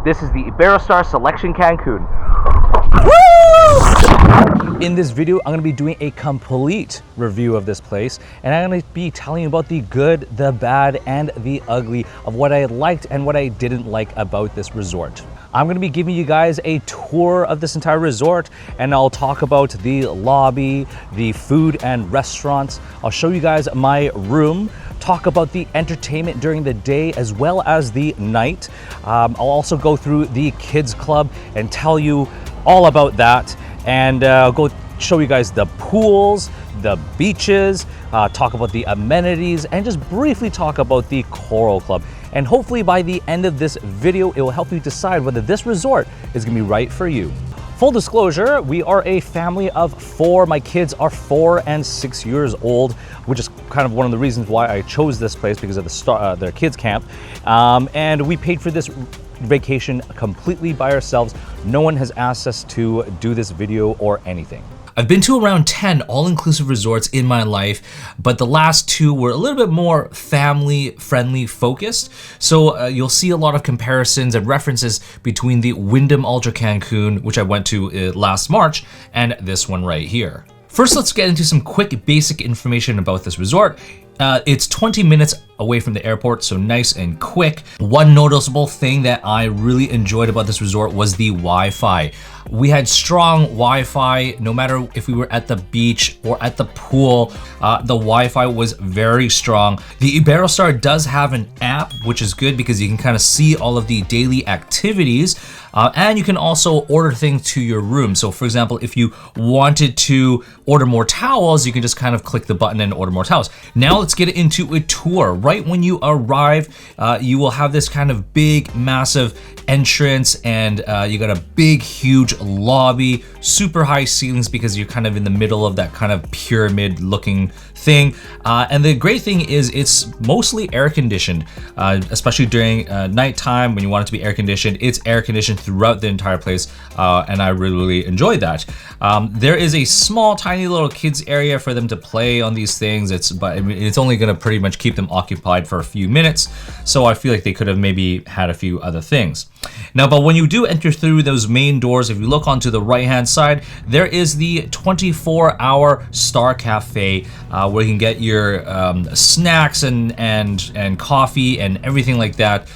This is the Iberostar Selection Cancun. In this video, I'm going to be doing a complete review of this place, and I'm going to be telling you about the good, the bad, and the ugly of what I liked and what I didn't like about this resort. I'm going to be giving you guys a tour of this entire resort, and I'll talk about the lobby, the food and restaurants. I'll show you guys my room, talk about the entertainment during the day as well as the night. I'll also go through the kids club and tell you all about that, and go show you guys the pools, the beaches, talk about the amenities, and just briefly talk about the Coral Club. And hopefully by the end of this video, it will help you decide whether this resort is gonna be right for you. Full disclosure, we are a family of 4. My kids are 4 and 6 years old, which is kind of one of the reasons why I chose this place, because of their kids camp. And we paid for this vacation completely by ourselves. No one has asked us to do this video or anything. I've been to around 10 all-inclusive resorts in my life, but the last 2 were a little bit more family-friendly focused. So you'll see a lot of comparisons and references between the Wyndham Ultra Cancun, which I went to last March, and this one right here. First, let's get into some quick basic information about this resort. It's 20 minutes away from the airport, so nice and quick. One noticeable thing that I really enjoyed about this resort was the Wi-Fi. We had strong Wi-Fi, no matter if we were at the beach or at the pool. The Wi-Fi was very strong. The Iberostar does have an app, which is good because you can kind of see all of the daily activities. And you can also order things to your room. So for example, if you wanted to order more towels, you can just kind of click the button and order more towels. Now let's get into a tour. Right when you arrive, you will have this kind of big, massive entrance, and you got a big, huge lobby, super high ceilings because you're kind of in the middle of that kind of pyramid looking thing. And the great thing is it's mostly air conditioned, especially during nighttime when you want it to be air conditioned. It's air conditioned throughout the entire place, and I really enjoyed that. There is a small, tiny little kids area for them to play on these things. But I mean, it's only going to pretty much keep them occupied for a few minutes, so I feel like they could have maybe had a few other things. Now, but when you do enter through those main doors, if you look onto the right-hand side, there is the 24-hour Star Cafe, where you can get your snacks and coffee and everything like that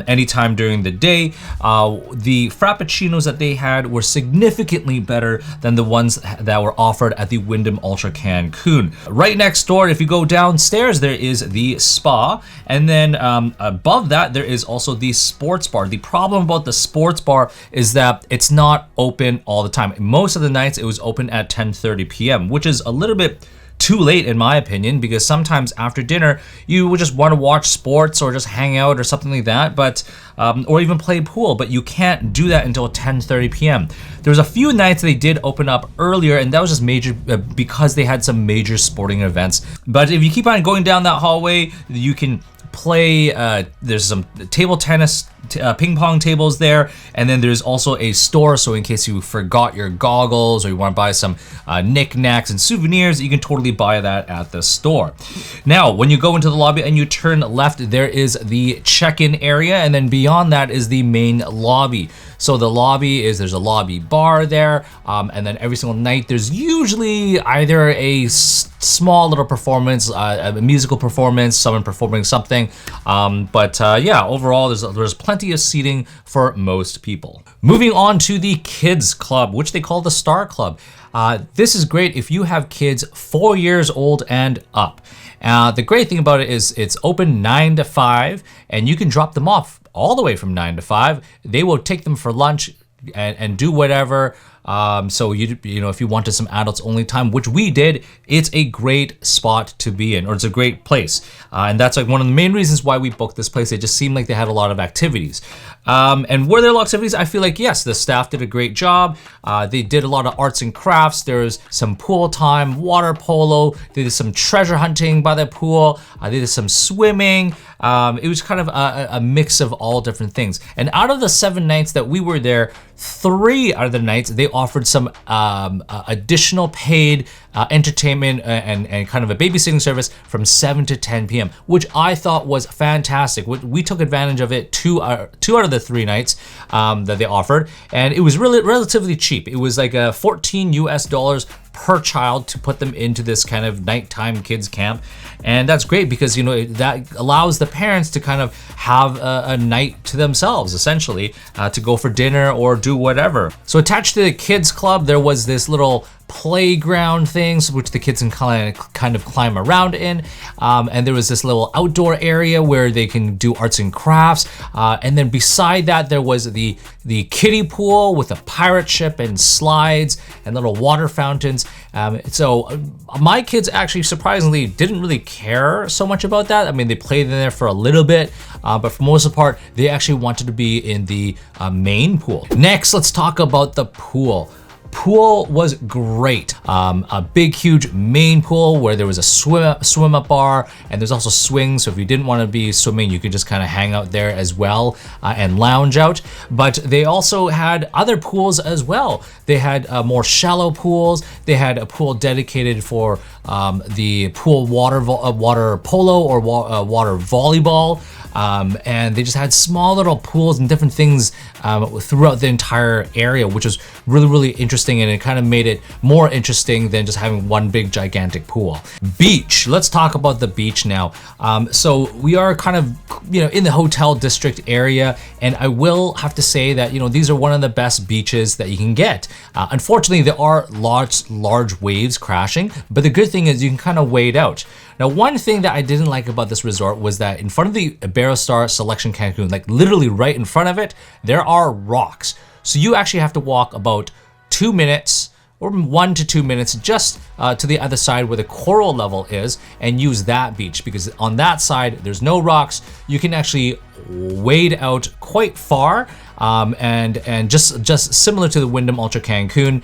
anytime during the day. The frappuccinos that they had were significantly better than the ones that were offered at the Wyndham Ultra Cancun. Right next door, if you go downstairs, there is the spa, and then above that there is also the sports bar. The problem about the sports bar is that it's not open all the time. Most of the nights it was open at 10:30 p.m., which is a little bit too late in my opinion, because sometimes after dinner you would just want to watch sports or just hang out or something like that, but or even play pool, but you can't do that until 10:30 p.m. There was a few nights they did open up earlier, and that was just major because they had some major sporting events. But if you keep on going down that hallway, you can play, there's some table tennis, ping pong tables there, and then there's also a store, so in case you forgot your goggles or you want to buy some knickknacks and souvenirs, you can totally buy that at the store. Now, when you go into the lobby and you turn left, there is the check-in area, and then beyond that is the main lobby. So the lobby is, there's a lobby bar there, and then every single night there's usually either a small little performance, a musical performance, someone performing something, but yeah, overall there's plenty of seating for most people. Moving on to the kids club, which they call the Star Club. This is great if you have kids 4 years old and up. The great thing about it is it's open 9 to 5, and you can drop them off all the way from 9 to 5. They will take them for lunch and do whatever. So you know, if you wanted some adults only time, which we did, it's a great spot to be in, or it's a great place. And that's like one of the main reasons why we booked this place. It just seemed like they had a lot of activities. And were there a lot of activities? I feel like yes, the staff did a great job. They did a lot of arts and crafts. There's some pool time, water polo. They did some treasure hunting by the pool. They did some swimming. It was kind of a mix of all different things. And out of the 7 nights that we were there, 3 out of the nights, they offered some additional paid entertainment and kind of a babysitting service from 7 to 10 p.m., which I thought was fantastic. We took advantage of it 2 out of the 3 nights that they offered, and it was really relatively cheap. It was like $14 US per child to put them into this kind of nighttime kids camp. And that's great because, you know, that allows the parents to kind of have a night to themselves, essentially, to go for dinner or do whatever. So attached to the kids club, there was this little playground things which the kids can kind of climb around in, and there was this little outdoor area where they can do arts and crafts, and then beside that there was the kiddie pool with a pirate ship and slides and little water fountains. So my kids actually surprisingly didn't really care so much about that. I mean, they played in there for a little bit, but for most of the part they actually wanted to be in the main pool. Next, let's talk about the pool. Pool was great. A big, huge main pool where there was a swim up bar, and there's also swings. So if you didn't want to be swimming, you could just kind of hang out there as well and lounge out. But they also had other pools as well. They had more shallow pools. They had a pool dedicated for the pool water polo or water volleyball. And they just had small little pools and different things throughout the entire area, which was really, really interesting, and it kind of made it more interesting than just having one big gigantic pool. Beach. Let's talk about the beach now. So we are kind of, you know, in the hotel district area, and I will have to say that, you know, these are one of the best beaches that you can get. Unfortunately, there are large waves crashing, but the good thing is you can kind of wade out. Now, one thing that I didn't like about this resort was that in front of the Iberostar Selection Cancun, like literally right in front of it, there are rocks. So you actually have to walk about 2 minutes or 1 to 2 minutes just to the other side where the coral level is, and use that beach, because on that side there's no rocks. You can actually wade out quite far, and just similar to the Wyndham Ultra Cancun,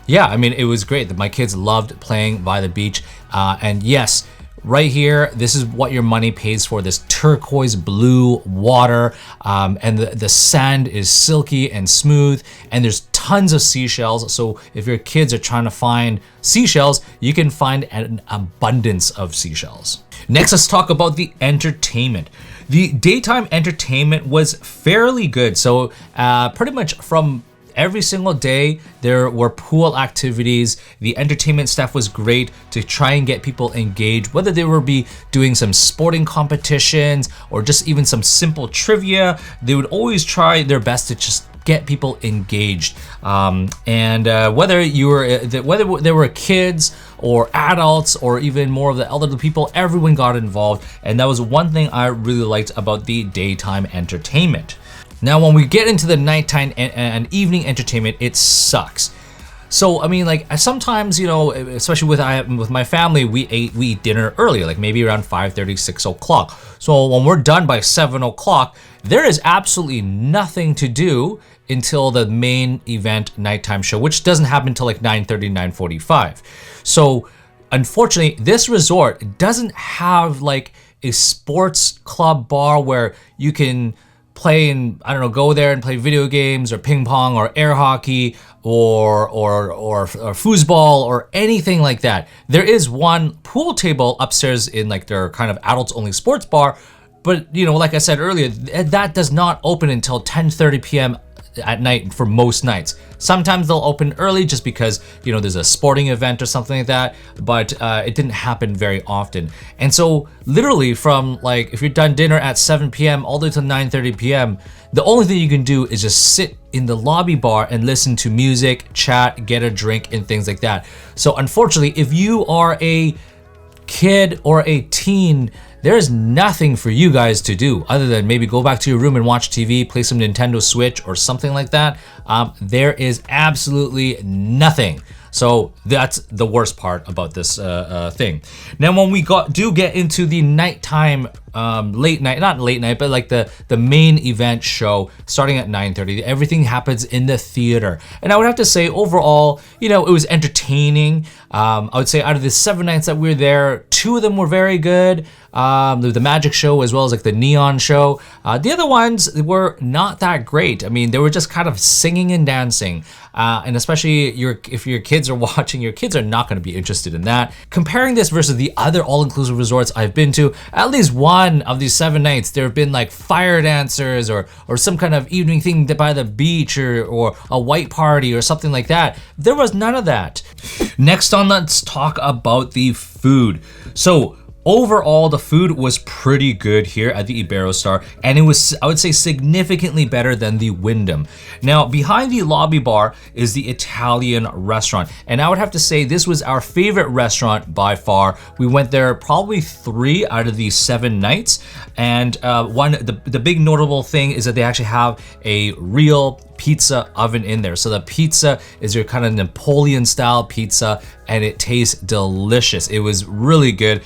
yeah, I mean, it was great. My kids loved playing by the beach, and yes, right here, this is what your money pays for, this turquoise blue water, and the sand is silky and smooth, and there's tons of seashells. So if your kids are trying to find seashells, you can find an abundance of seashells. Next, let's talk about the entertainment. The daytime entertainment was fairly good. So pretty much from every single day, there were pool activities. The entertainment staff was great to try and get people engaged, whether they were doing some sporting competitions or just even some simple trivia. They would always try their best to just get people engaged. Whether there were kids or adults or even more of the elderly people, everyone got involved. And that was one thing I really liked about the daytime entertainment. Now, when we get into the nighttime and evening entertainment, it sucks. So, I mean, like, sometimes, you know, especially with my family, we eat dinner early, like maybe around 5:30, 6 o'clock. So when we're done by 7 o'clock, there is absolutely nothing to do until the main event nighttime show, which doesn't happen until like 9:30, 9:45. So unfortunately, this resort doesn't have like a sports club bar where you can play and, I don't know, go there and play video games or ping pong or air hockey or foosball or anything like that. There is one pool table upstairs in like their kind of adults only sports bar, but, you know, like I said earlier, that does not open until 10:30 p.m. at night for most nights. Sometimes they'll open early just because, you know, there's a sporting event or something like that, but it didn't happen very often. And so literally from like, if you're done dinner at 7 p.m. all the way to 9:30 p.m., the only thing you can do is just sit in the lobby bar and listen to music, chat, get a drink, and things like that. So unfortunately, if you are a kid or a teen, there's nothing for you guys to do other than maybe go back to your room and watch TV, play some Nintendo Switch or something like that. There is absolutely nothing. So that's the worst part about this thing. Now, when we do get into the nighttime, late night, not late night, but like the main event show starting at 9:30, everything happens in the theater. And I would have to say overall, you know, it was entertaining. I would say out of the 7 nights that we were there, 2 of them were very good. the magic show, as well as like the neon show. The other ones were not that great. I mean, they were just kind of singing and dancing. And especially if your kids are watching, your kids are not going to be interested in that. Comparing this versus the other all-inclusive resorts I've been to, at least one of these 7 nights, there have been like fire dancers or some kind of evening thing by the beach or a white party or something like that. There was none of that. Next on, let's talk about the food. So overall, the food was pretty good here at the Iberostar, and it was, I would say, significantly better than the Wyndham. Now, behind the lobby bar is the Italian restaurant, and I would have to say this was our favorite restaurant by far. We went there probably 3 out of the 7 nights, and the big notable thing is that they actually have a real pizza oven in there. So the pizza is your kind of Napoleon style pizza, and it tastes delicious. It was really good.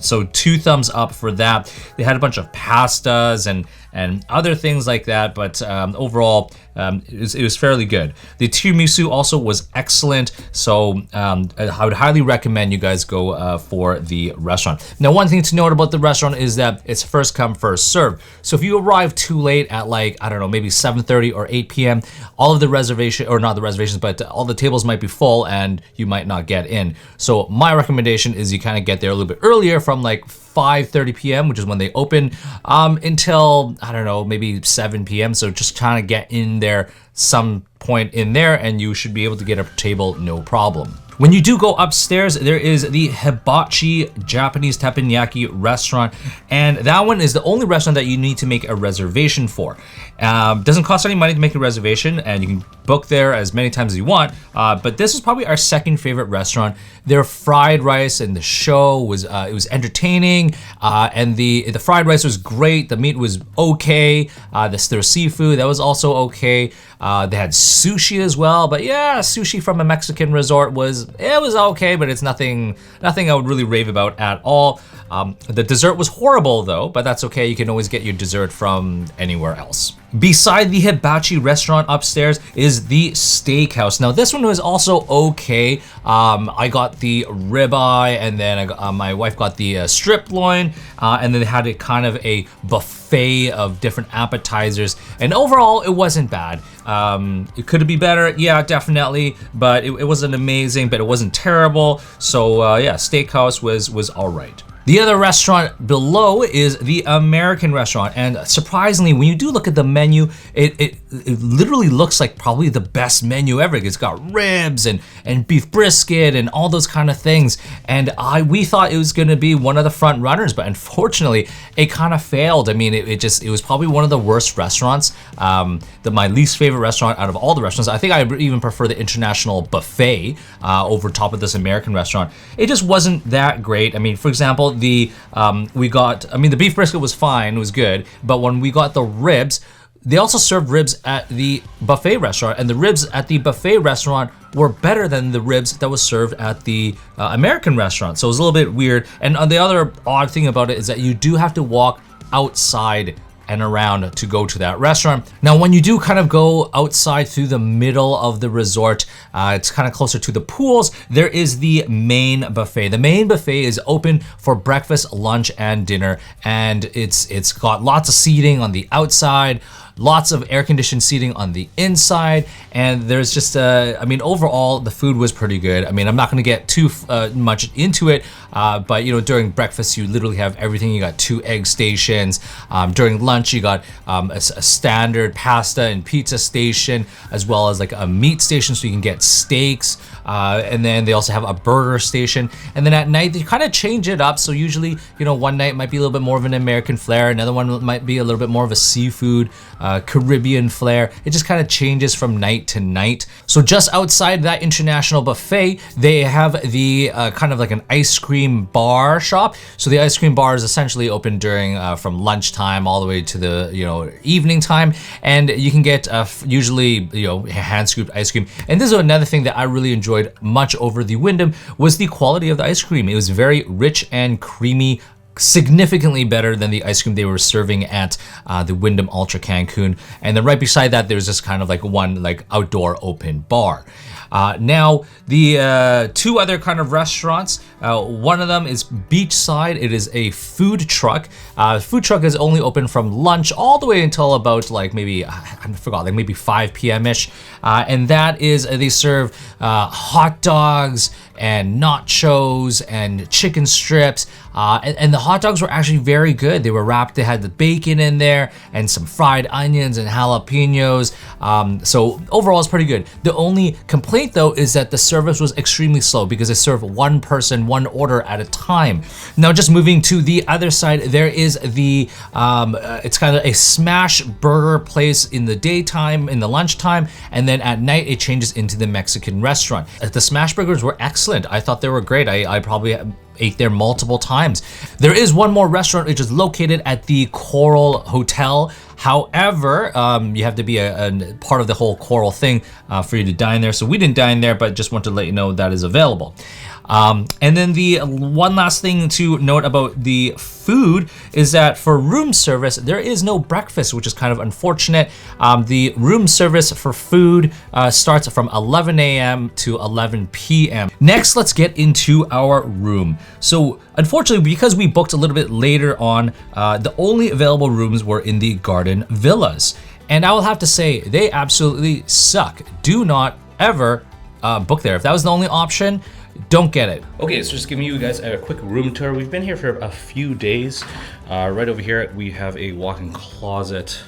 So 2 thumbs up for that. They had a bunch of pastas and other things like that, but overall it was fairly good. The tiramisu also was excellent, so I would highly recommend you guys go for the restaurant. Now, one thing to note about the restaurant is that it's first come, first serve. So if you arrive too late at, like, I don't know, maybe 7:30 or 8 p.m., all of the reservations, or not the reservations, but all the tables might be full and you might not get in. So my recommendation is you kind of get there a little bit earlier, from like 5:30 p.m., which is when they open, until, I don't know, maybe 7 p.m. So just trying to get in there some point in there, and you should be able to get a table no problem. When you do go upstairs, there is the Hibachi Japanese Teppanyaki restaurant, and that one is the only restaurant that you need to make a reservation for. Doesn't cost any money to make a reservation, and you can book there as many times as you want, but this is probably our second favorite restaurant. Their fried rice and the show was it was entertaining, and the fried rice was great. The meat was okay. Their seafood, that was also okay. They had sushi as well, but yeah, sushi from a Mexican resort was okay, but it's nothing I would really rave about at all. The dessert was horrible though, but that's okay. You can always get your dessert from anywhere else. Beside the Hibachi restaurant upstairs is the steakhouse. Now this one was also okay. I got the ribeye, and then my wife got the strip loin, and then they had a kind of a buffet of different appetizers, and overall it wasn't bad. It could be better, yeah, definitely, but it wasn't amazing, but it wasn't terrible. So yeah, steakhouse was all right. The other restaurant below is the American restaurant, and surprisingly, when you do look at the menu, it literally looks like probably the best menu ever. It's got ribs and beef brisket and all those kind of things, and we thought it was going to be one of the front runners, but unfortunately, it kind of failed. I mean, it was probably one of the worst restaurants, my least favorite restaurant out of all the restaurants. I think I even prefer the International Buffet over top of this American restaurant. It just wasn't that great. I mean, for example, the beef brisket was fine, it was good, but when we got the ribs, they also served ribs at the buffet restaurant, and the ribs at the buffet restaurant were better than the ribs that was served at the American restaurant. So it was a little bit weird. And the other odd thing about it is that you do have to walk outside and around to go to that restaurant. Now, when you do kind of go outside through the middle of the resort, it's kind of closer to the pools, there is the main buffet. The main buffet is open for breakfast, lunch, and dinner, and it's got lots of seating on the outside, lots of air-conditioned seating on the inside, and there's just overall the food was pretty good. I mean, I'm not going to get too much into it, but during breakfast you literally have everything. You got 2 egg stations. During lunch you got a standard pasta and pizza station, as well as like a meat station, so you can get steaks. And then they also have a burger station. And then at night they kind of change it up. So usually, one night might be a little bit more of an American flair, another one might be a little bit more of a seafood, Caribbean flair. It just kind of changes from night to night. So just outside that international buffet, they have the kind of like an ice cream bar shop. So the ice cream bar is essentially open during from lunchtime all the way to the evening time, and you can get usually hand scooped ice cream. And this is another thing that I really enjoyed much over the Wyndham, was the quality of the ice cream. It was very rich and creamy significantly better than the ice cream they were serving at the Wyndham Ultra Cancun. And then right beside that, there's just kind of like one like outdoor open bar. Now, the two other kind of restaurants, one of them is Beachside. It is a food truck. Food truck is only open from lunch all the way until about like maybe, I forgot, like maybe 5 p.m.-ish. And that is, they serve hot dogs and nachos and chicken strips. And the hot dogs were actually very good. They were wrapped, they had the bacon in there and some fried onions and jalapenos. So overall, it's pretty good. The only complaint though is that the service was extremely slow because they serve one person, one order at a time. Now, just moving to the other side, there is the, it's kind of a smash burger place in the daytime, in the lunchtime, and then at night it changes into the Mexican restaurant. The smash burgers were excellent. I thought they were great. I probably ate there multiple times. There is one more restaurant which is located at the Coral Hotel. However, you have to be a part of the whole Coral thing for you to dine there. So we didn't dine there, but just want to let you know that is available. And then the one last thing to note about the food is that for room service, there is no breakfast, which is kind of unfortunate. The room service for food starts from 11 a.m. to 11 p.m. Next, let's get into our room. So unfortunately, because we booked a little bit later on, the only available rooms were in the Garden Villas. And I will have to say, they absolutely suck. Do not ever book there. If that was the only option, don't get it. Okay, so just giving you guys a quick room tour. We've been here for a few days. Right over here, we have a walk-in closet.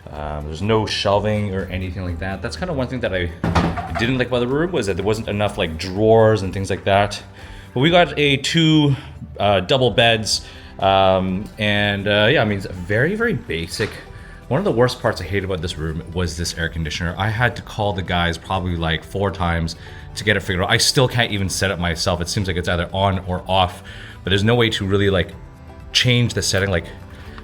There's no shelving or anything like that. That's kind of one thing that I didn't like about the room, was that there wasn't enough like drawers and things like that. But we got two double beds, yeah, I mean, it's very, very basic. One of the worst parts I hate about this room was this air conditioner. I had to call the guys probably like 4 times to get it figured out. I still can't even set it myself. It seems like it's either on or off, but there's no way to really like change the setting. Like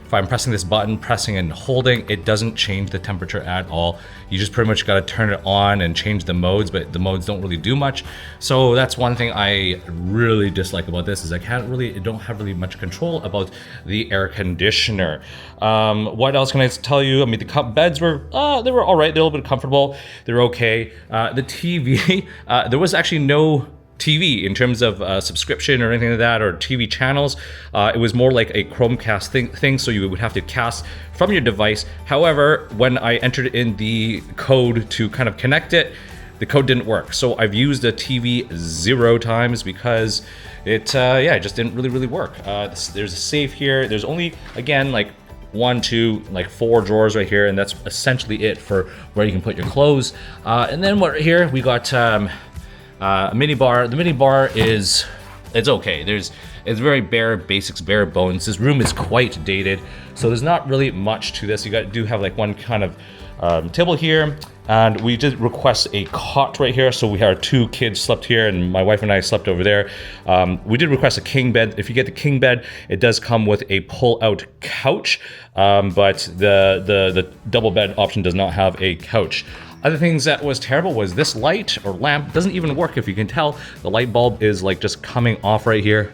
if I'm pressing this button, pressing and holding, it doesn't change the temperature at all. You just pretty much got to turn it on and change the modes, but the modes don't really do much. So that's one thing I really dislike about this, is I don't have really much control about the air conditioner. What else can I tell you? I mean, the beds were, they were all right. They're a little bit comfortable. They're okay. The TV, there was actually no TV in terms of subscription or anything like that, or TV channels. It was more like a Chromecast thing, so you would have to cast from your device. However, when I entered in the code to kind of connect it, the code didn't work. So I've used the TV 0 times because it just didn't really work. There's a safe here. There's only, again, like 1, 2, like 4 drawers right here, and that's essentially it for where you can put your clothes. And then right here we got a mini bar. The mini bar it's okay. It's very bare basics, bare bones. This room is quite dated, so there's not really much to this. You do have like one kind of table here, and we did request a cot right here. So we had 2 kids slept here, and my wife and I slept over there. We did request a king bed. If you get the king bed, it does come with a pull-out couch, but the double bed option does not have a couch. Other things that was terrible was this light or lamp doesn't even work. If you can tell, the light bulb is like just coming off right here,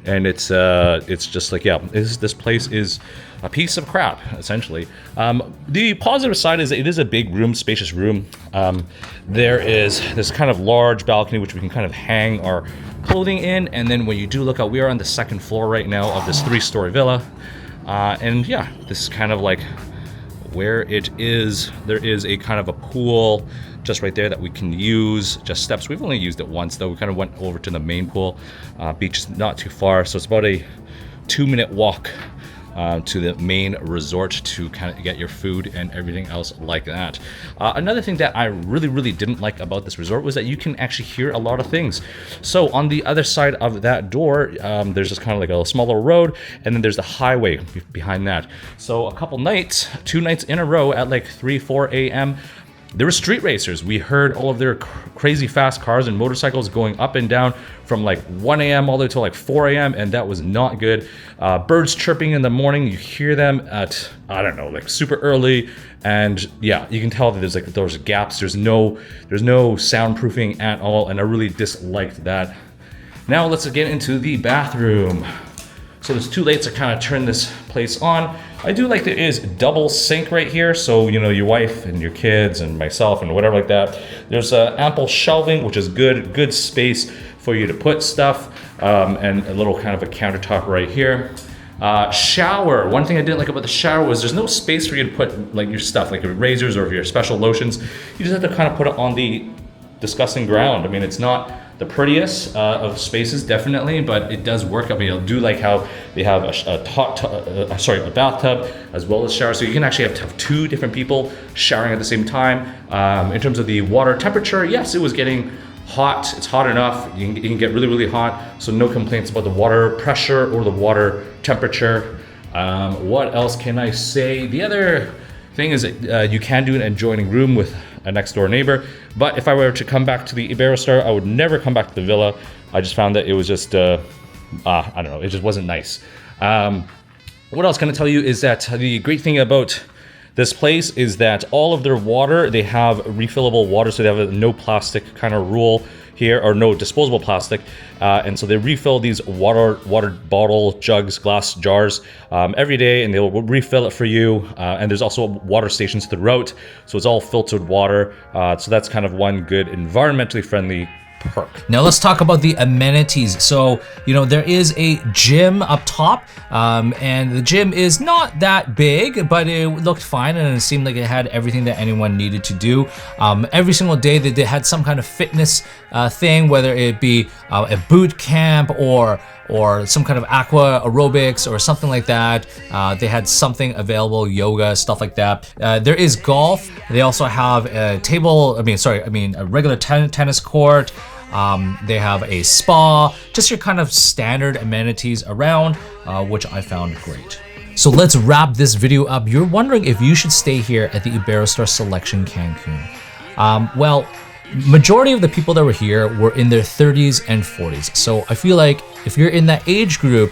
and it's just like, yeah, this place is a piece of crap, essentially. The positive side is that it is a big room, spacious room. There is this kind of large balcony which we can kind of hang our clothing in, and then when you do look out, we are on the 2nd floor right now of this 3-story villa, and yeah, this is kind of like where it is. There is a kind of a pool just right there that we can use, just steps. We've only used it once though. We kind of went over to the main pool. Beach is not too far, so it's about a 2-minute walk to the main resort to kind of get your food and everything else like that. Another thing that I really didn't like about this resort was that you can actually hear a lot of things. So on the other side of that door, there's just kind of like a smaller road, and then there's the highway behind that. So a couple nights, 2 nights in a row at like 3-4 a.m., there were street racers. We heard all of their crazy fast cars and motorcycles going up and down from like 1 a.m. all the way to like 4 a.m. and that was not good. Birds chirping in the morning, you hear them at, I don't know, like super early, and yeah, you can tell that there's gaps. There's no soundproofing at all, and I really disliked that. Now let's get into the bathroom. So there's 2 lights that kind of turn this place on. I do like there is double sink right here, so you know, your wife and your kids and myself and whatever like that. There's ample shelving, which is good space for you to put stuff, and a little kind of a countertop right here. Shower. One thing I didn't like about the shower was there's no space for you to put like your stuff, like your razors or your special lotions. You just have to kind of put it on the disgusting ground. I mean, it's not the prettiest of spaces, definitely, but it does work. I mean, I do like how they have a bathtub as well as shower, so you can actually have 2 different people showering at the same time. In terms of the water temperature, yes, it was getting hot. It's hot enough. You can get really hot, so no complaints about the water pressure or the water temperature. What else can I say? The other thing is that you can do an adjoining room with a next door neighbor, but if I were to come back to the Iberostar, I would never come back to the villa. I just found that it was just I don't know, it just wasn't nice. What else can I tell you is that the great thing about this place is that all of their water, they have refillable water, so they have a no plastic kind of rule here, or no disposable plastic, and so they refill these water bottle jugs, glass jars every day, and they'll refill it for you. And there's also water stations throughout, so it's all filtered water. So that's kind of one good environmentally friendly perk. Now let's talk about the amenities. So, you know, there is a gym up top, and the gym is not that big, but it looked fine and it seemed like it had everything that anyone needed to do. Every single day they had some kind of fitness thing, whether it be a boot camp or some kind of aqua aerobics or something like that. They had something available, yoga, stuff like that. There is golf. They also have a a regular tennis court. They have a spa, just your kind of standard amenities around, which I found great. So let's wrap this video up. You're wondering if you should stay here at the Iberostar Selection Cancun. Well, majority of the people that were here were in their 30s and 40s. So I feel like if you're in that age group,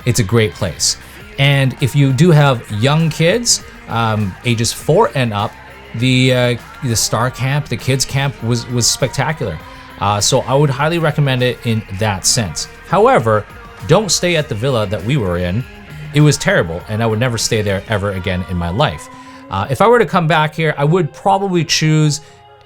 it's a great place. And if you do have young kids, ages 4 and up, the star camp, the kids camp was spectacular. So I would highly recommend it in that sense. However, don't stay at the villa that we were in. It was terrible, and I would never stay there ever again in my life. If I were to come back here, I would probably choose,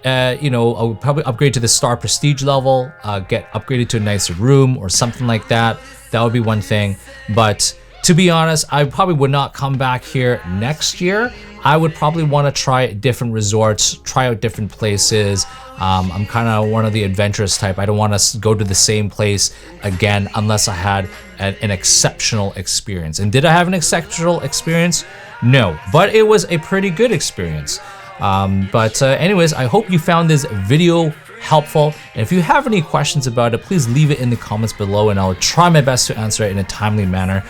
I would probably upgrade to the Star Prestige level, get upgraded to a nicer room or something like that. That would be one thing. But to be honest, I probably would not come back here next year. I would probably want to try different resorts, try out different places. I'm kind of one of the adventurous type. I don't want to go to the same place again unless I had an exceptional experience. And did I have an exceptional experience? No, but it was a pretty good experience. Anyways, I hope you found this video helpful. And if you have any questions about it, please leave it in the comments below and I'll try my best to answer it in a timely manner.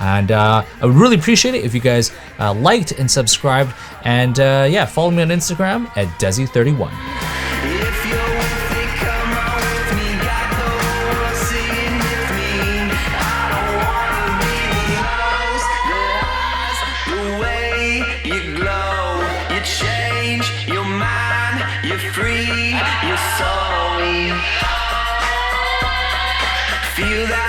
And I would really appreciate it if you guys liked and subscribed. And yeah, follow me on Instagram at Desy31. Feel that